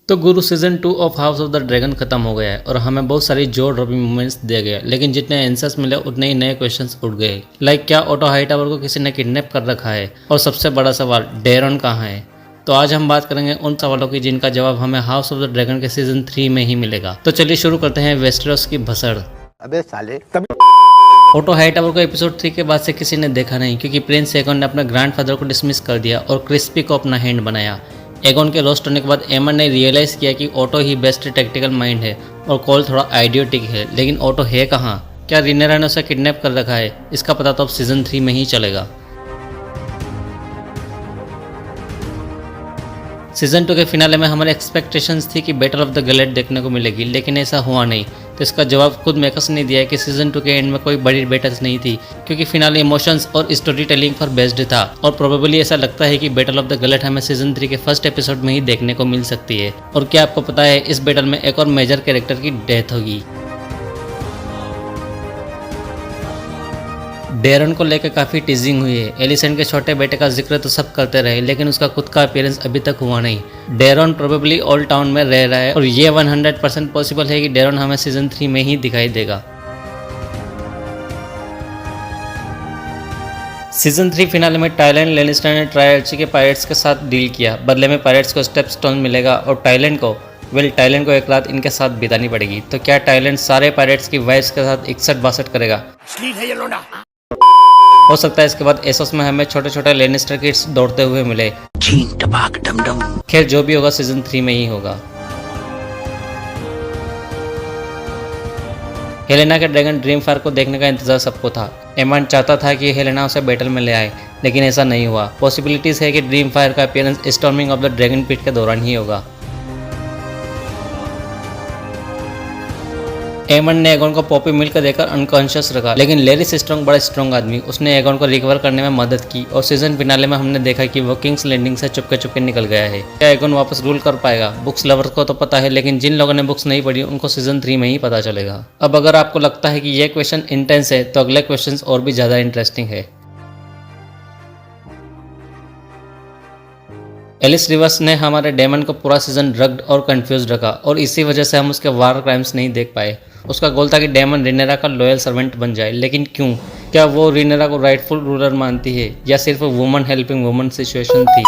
तो गुरु season 2 of house of the dragon खत्म हो गया है और हमें बहुत सारी जो ड्रॉपिंग मूवमेंट्स दिए गए, लेकिन जितने आंसर्स मिले उतने ही नए क्वेश्चंस उठ गए। लाइक क्या ऑटो हाईटावर को किसी ने किडनैप कर रखा है, और सबसे बड़ा सवाल डेरन कहाँ है। तो आज हम बात करेंगे उन सवालों की जिनका जवाब हमें हाउस ऑफ द ड्रैगन के सीजन 3 में ही मिलेगा। तो चलिए शुरू करते हैं वेस्टेरोस की भसड़। अबे साले ऑटो हाईटावर को एपिसोड 3 के बाद से किसी ने देखा नहीं, क्योंकि प्रिंस एगोन ने अपने ग्रैंडफादर को डिसमिस कर दिया और क्रिस्पी को अपना हैंड बनाया। एगोन के रोस्ट होने के बाद एमन ने रियलाइज़ किया कि ऑटो ही बेस्ट टैक्टिकल माइंड है और कॉल थोड़ा आइडियोटिक है, लेकिन ऑटो है कहाँ। क्या रिनेरा ने उसे किडनैप कर रखा है? इसका पता तो अब सीजन 3 में ही चलेगा। सीजन 2 के फिनाले में हमारे एक्सपेक्टेशंस थी कि बैटल ऑफ द गैलेट देखने को मिलेगी, लेकिन ऐसा हुआ नहीं। तो इसका जवाब खुद मेकर्स ने दिया है कि सीजन 2 के एंड में कोई बड़ी बैटल्स नहीं थी, क्योंकि फिनाले इमोशंस और स्टोरी टेलिंग पर बेस्ड था। और प्रोबेबली ऐसा लगता है कि बैटल ऑफ द गैलेट हमें सीजन 3 के फर्स्ट एपिसोड में ही देखने को मिल सकती है। और क्या आपको पता है, इस बैटल में एक और मेजर कैरेक्टर की डेथ होगी। डेरन को लेकर काफ़ी टीजिंग हुई है। एलिसेंट के छोटे बेटे का जिक्र तो सब करते रहे, लेकिन उसका खुद का अपीयरेंस अभी तक हुआ नहीं। डेरन प्रोबेबली ओल्ड टाउन में रह रहा है और ये 100% पॉसिबल है कि डेरन हमें सीजन 3 में ही दिखाई देगा। सीजन 3 फिनाले में टाइलैंड लेनिस्टर ने ट्रायर्ची के पायरेट्स के साथ डील किया। बदले में पायरेट्स को स्टेप स्टोन मिलेगा और टाइलैंड को एक रात इनके साथ बितानी पड़ेगी। तो क्या टाइलैंड सारे पायरेट्स की वाइफ्स के साथ 61-62 करेगा? हो सकता है इसके बाद एसोस में हमें छोटे छोटे लेनिस्टर किड्स दौड़ते हुए मिले। खैर जो भी होगा सीजन 3 में ही होगा। हेलेना के ड्रैगन ड्रीमफायर को देखने का इंतजार सबको था। एमन चाहता था कि हेलेना उसे बैटल में ले आए, लेकिन ऐसा नहीं हुआ। पॉसिबिलिटीज है कि ड्रीमफायर का appearance storming of the dragon pit के दौरान ही होगा। एमन ने एगोन को पॉपी मिल्क देकर अनकॉन्शियस रखा, लेकिन लेरी स्ट्रॉन्ग बड़ा स्ट्रॉन्ग आदमी, उसने एगोन को रिकवर करने में मदद की। और सीजन फिनाले में हमने देखा कि वो किंग्स लैंडिंग से चुपके चुपके निकल गया है। क्या एगोन वापस रूल कर पाएगा? बुक्स लवर्स को तो पता है, लेकिन जिन लोगों ने बुक्स नहीं पढ़ी उनको सीजन 3 में ही पता चलेगा। अब अगर आपको लगता है कि ये क्वेश्चन इंटेंस है, तो अगले क्वेश्चन और भी ज्यादा इंटरेस्टिंग है। एलिस रिवर्स ने हमारे डेमन को पूरा सीजन ड्रग्ड और कंफ्यूज रखा, और इसी वजह से हम उसके वार क्राइम्स नहीं देख पाए। उसका गोल था कि डेमन रिनेरा का लॉयल सर्वेंट बन जाए, लेकिन क्यों? क्या वो रिनेरा को राइटफुल रूलर मानती है, या सिर्फ वुमन हेल्पिंग वुमन सिचुएशन थी?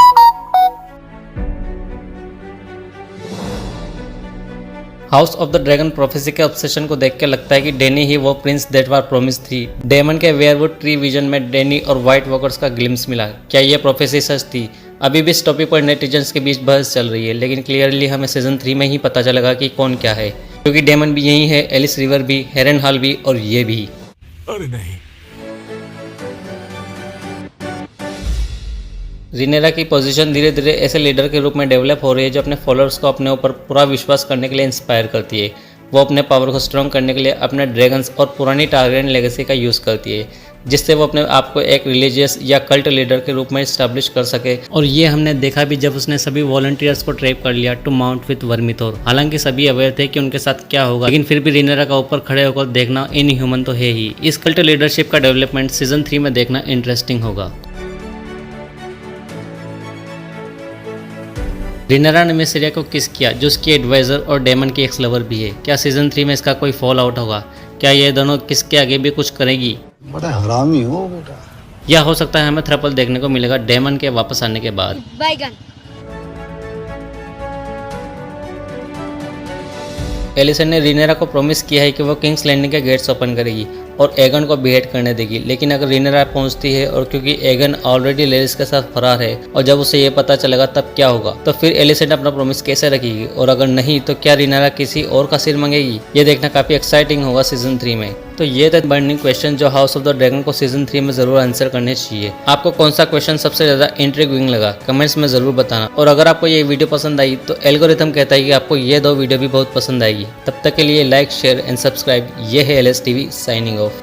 House of the dragon prophecy के ऑब्सेशन को देख के लगता है कि डेनी ही वो प्रिंस दैट वार प्रोमिस थी। डेमन के वेयरवुड ट्री विजन में डेनी और व्हाइट वॉकर्स का ग्लिम्स मिला। क्या ये प्रोफेसी सच थी? अभी भी इस टॉपिक पर नेटिजन्स के बीच बहस चल रही है, लेकिन क्लियरली हमें सीजन 3 में ही पता चलेगा कि कौन क्या है, क्योंकि डेमन भी यही है, एलिस रिवर भी, हेरन हॉल भी, और ये भी। अरे नहीं। रिनेरा की पोजीशन धीरे धीरे ऐसे लीडर के रूप में डेवलप हो रही है जो अपने फॉलोअर्स को अपने ऊपर पूरा विश्वास करने के लिए इंस्पायर करती है। वो अपने पावर को स्ट्रॉन्ग करने के लिए अपने ड्रैगन्स और पुरानी टारगेरियन लेगेसी का यूज़ करती है, जिससे वो अपने आप को एक रिलीजियस या कल्ट लीडर के रूप में इस्टेब्लिश कर सके। और ये हमने देखा भी जब उसने सभी वॉलंटियर्स को ट्रैप कर लिया टू माउंट विद वर्मिथोर। हालांकि सभी अवेयर थे कि उनके साथ क्या होगा, लेकिन फिर भी रिनेरा का ऊपर खड़े होकर देखना इनह्यूमन तो है ही। इस कल्ट लीडरशिप का डेवलपमेंट सीजन 3 में देखना इंटरेस्टिंग होगा। रिनेरा ने मिसरिया को किस किया, जो उसकी एडवाइजर और डेमन की एक्स लवर भी है। क्या सीजन 3 में इसका कोई फॉल आउट होगा? क्या ये दोनों किसके आगे भी कुछ करेगी? बड़ा हरामी हो बेटा। या हो सकता है हमें थ्रिपल देखने को मिलेगा डेमन के वापस आने के बाद। एलिसन ने रिनेरा को प्रॉमिस किया है कि वो किंग्स लैंडिंग के गेट्स ओपन करेगी और एगन को बिहेड करने देगी, लेकिन अगर रिनेरा पहुंचती है और क्योंकि एगन ऑलरेडी लेरिस के साथ फरार है और जब उसे ये पता चलेगा तब क्या होगा? तो फिर एलिसेंट अपना प्रॉमिस कैसे रखेगी? और अगर नहीं तो क्या रिनेरा किसी और का सिर मांगेगी? ये देखना काफी एक्साइटिंग होगा सीजन 3 में। तो ये थे बर्निंग क्वेश्चन जो हाउस ऑफ द ड्रैगन को सीजन 3 में जरूर आंसर करने चाहिए। आपको कौन सा क्वेश्चन सबसे ज्यादा इंट्रिगिंग लगा कमेंट्स में जरूर बताना। और अगर आपको ये वीडियो पसंद आई तो एल्गोरिथम कहता है कि आपको ये 2 वीडियो भी बहुत पसंद आएगी। तब तक के लिए लाइक, शेयर एंड सब्सक्राइब। ये है LS TV साइनिंग ऑफ।